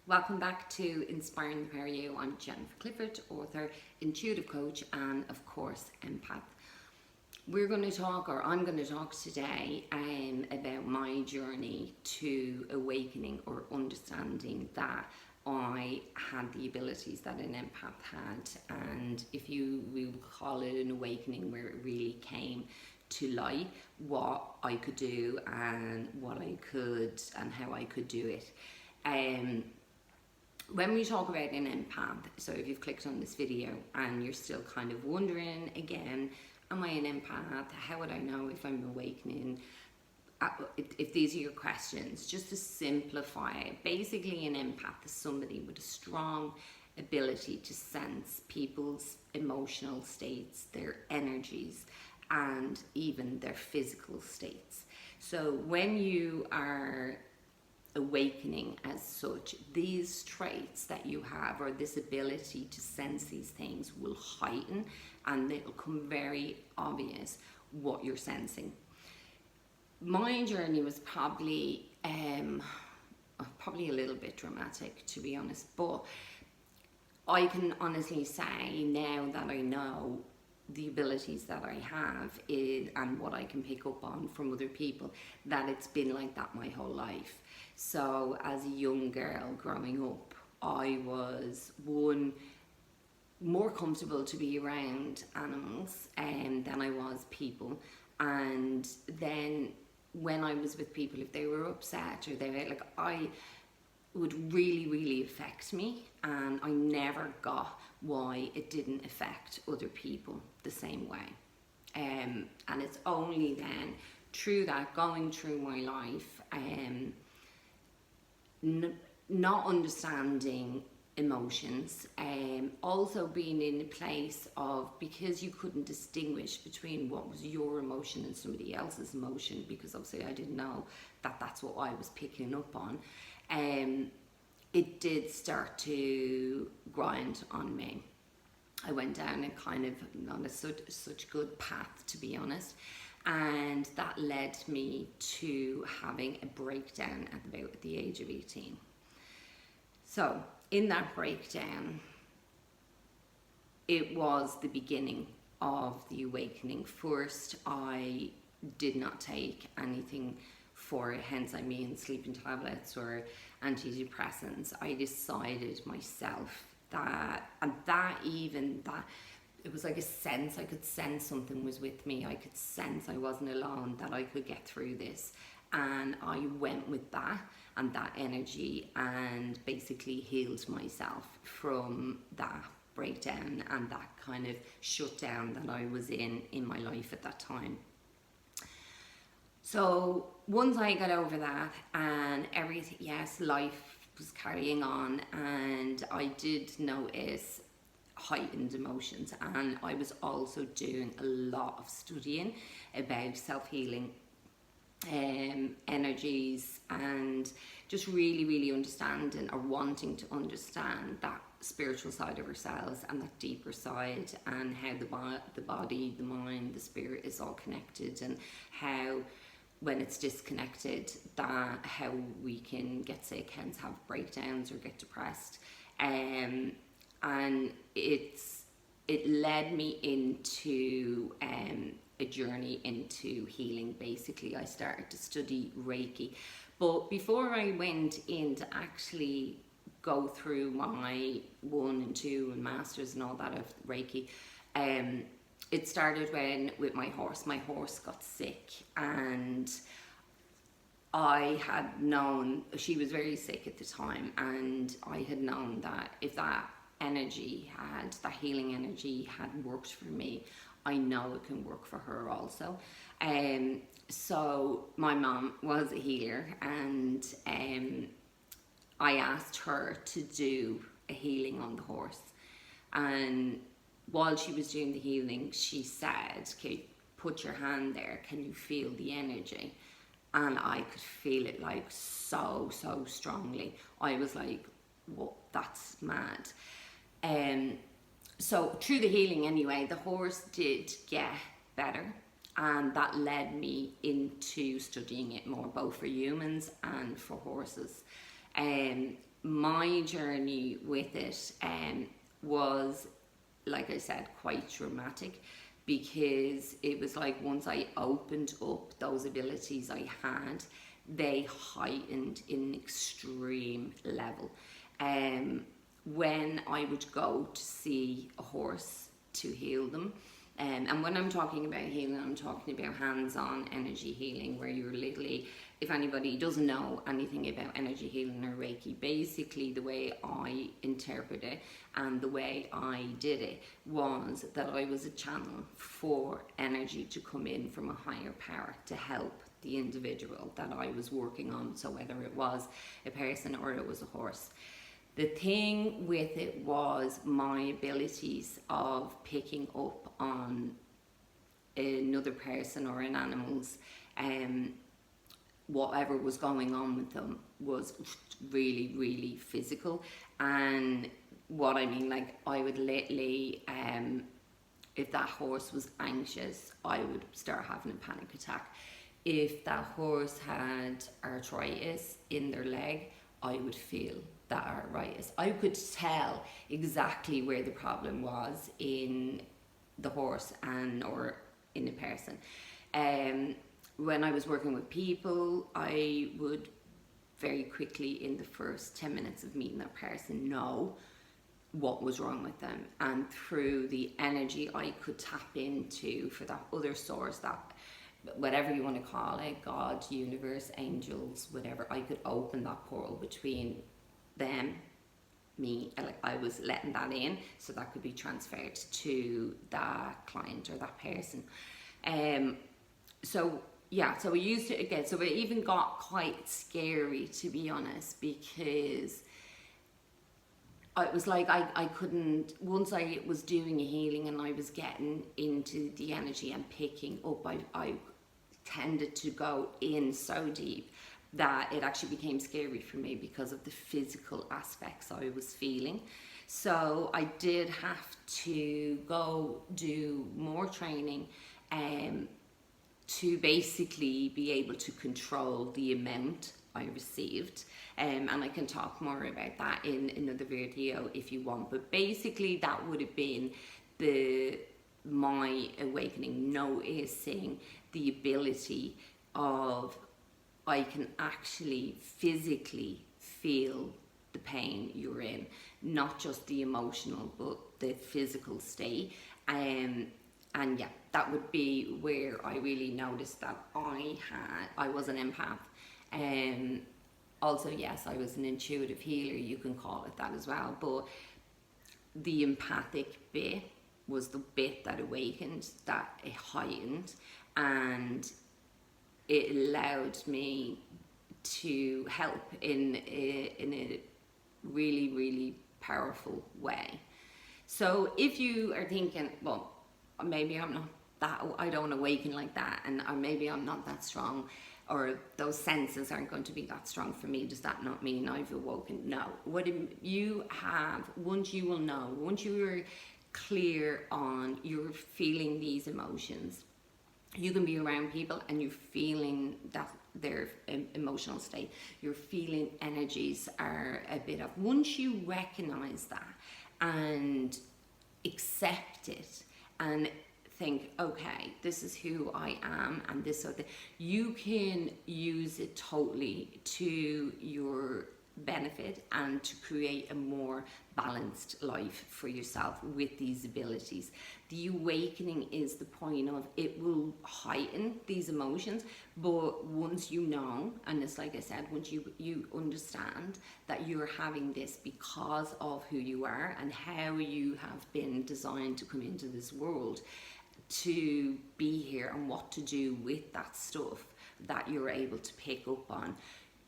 Welcome back to Inspiring the Power You. I'm Jennifer Clifford, author, intuitive coach, and of course, empath. I'm going to talk today about my journey to awakening or understanding that I had the abilities that an empath had, and we would call it an awakening, where it really came to light what I could do and what I could and how I could do it. When we talk about an empath, so if you've clicked on this video and you're still kind of wondering again, am I an empath? How would I know if I'm awakening? If these are your questions, just to simplify it, basically an empath is somebody with a strong ability to sense people's emotional states, their energies, and even their physical states. So when you are awakening as such, these traits that you have, or this ability to sense these things, will heighten, and it'll become very obvious what you're sensing. My journey was probably a little bit dramatic, to be honest, but I can honestly say now that I know the abilities that I have and what I can pick up on from other people, that it's been like that my whole life. So as a young girl growing up, I was more comfortable to be around animals than I was people. And then when I was with people, if they were upset or they were I would really affect me, and I never got why it didn't affect other people the same way. And it's only then through that, going through my life, not understanding emotions, also being in a place of, because you couldn't distinguish between what was your emotion and somebody else's emotion, because obviously I didn't know that that's what I was picking up on, it did start to grind on me. I went down a kind of not a such good path, to be honest, and that led me to having a breakdown at about the age of 18. So in that breakdown, it was the beginning of the awakening. First, I did not take anything for it, hence I mean sleeping tablets or antidepressants. I decided myself that it was like a sense, I could sense something was with me, I could sense I wasn't alone, that I could get through this, and I went with that and that energy and basically healed myself from that breakdown and that kind of shutdown that I was in my life at that time. So once I got over that and everything, yes, life was carrying on, and I did notice heightened emotions, and I was also doing a lot of studying about self-healing energies, and just really understanding or wanting to understand that spiritual side of ourselves and that deeper side, and how the body, the mind, the spirit is all connected, and how when it's disconnected, that how we can get sick, hence have breakdowns or get depressed. And it led me into a journey into healing. Basically, I started to study Reiki, but before I went in to actually go through my 1 and 2 and masters and all that of Reiki, it started with my horse. My horse got sick, and I had known, she was very sick at the time, and I had known that if that healing energy had worked for me, I know it can work for her also. So my mom was a healer, and I asked her to do a healing on the horse, and while she was doing the healing, she said, "Okay, put your hand there, can you feel the energy?" And I could feel it like so strongly. I was like, "What? That's mad." So through the healing anyway, the horse did get better, and that led me into studying it more, both for humans and for horses. my journey with it was, like I said, quite dramatic, because it was like once I opened up those abilities I had, they heightened in an extreme level. When I would go to see a horse to heal them, and when I'm talking about healing, I'm talking about hands-on energy healing, where you're literally, if anybody doesn't know anything about energy healing or Reiki, basically the way I interpret it and the way I did it was that I was a channel for energy to come in from a higher power to help the individual that I was working on. So whether it was a person or it was a horse. The thing with it was my abilities of picking up on another person or an animal's whatever was going on with them was really, really physical. And what I mean, like, I would literally, if that horse was anxious, I would start having a panic attack. If that horse had arthritis in their leg, I would feel that arthritis. I could tell exactly where the problem was in the horse and or in a person. When I was working with people, I would very quickly, in the first 10 minutes of meeting that person, know what was wrong with them. And through the energy I could tap into for that other source, that whatever you want to call it, God, universe, angels, whatever, I could open that portal between them, me, like I was letting that in so that could be transferred to that client or that person. So we used it again. So it even got quite scary, to be honest, because it was like I couldn't, once I was doing a healing and I was getting into the energy and picking up, I tended to go in so deep that it actually became scary for me because of the physical aspects I was feeling. So I did have to go do more training to basically be able to control the amount I received, and I can talk more about that in another video if you want. But basically that would have been my awakening, noticing the ability of I can actually physically feel the pain you're in, not just the emotional but the physical state. And yeah, that would be where I really noticed that I was an empath. Also, yes, I was an intuitive healer, you can call it that as well, but the empathic bit was the bit that awakened, that it heightened, and it allowed me to help in a really, really powerful way. So if you are thinking, well, maybe I'm not that, I don't awaken like that, and or maybe I'm not that strong, or those senses aren't going to be that strong for me, does that not mean I've awoken? No. What you have, once you will know, once you are clear on you're feeling these emotions, you can be around people and you're feeling that their emotional state, you're feeling energies are a bit of, once you recognize that and accept it and think, okay, this is who I am and this sort of thing, you can use it totally to your benefit and to create a more balanced life for yourself with these abilities. The awakening is the point of, it will heighten these emotions, but once you know, and it's like I said, once you understand that you're having this because of who you are and how you have been designed to come into this world to be here and what to do with that stuff that you're able to pick up on,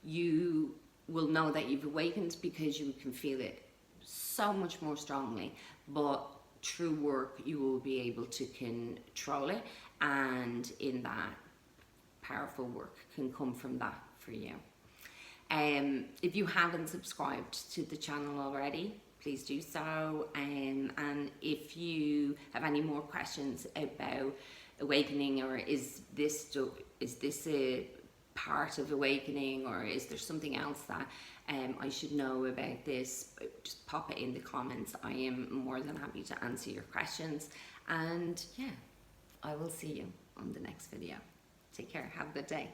you will know that you've awakened because you can feel it so much more strongly. But through work you will be able to control it, and in that, powerful work can come from that for you. If you haven't subscribed to the channel already, please do so, and if you have any more questions about awakening, or is this a part of awakening, or is there something else that I should know about this, just pop it in the comments. I am more than happy to answer your questions. And yeah, I will see you on the next video. Take care. Have a good day.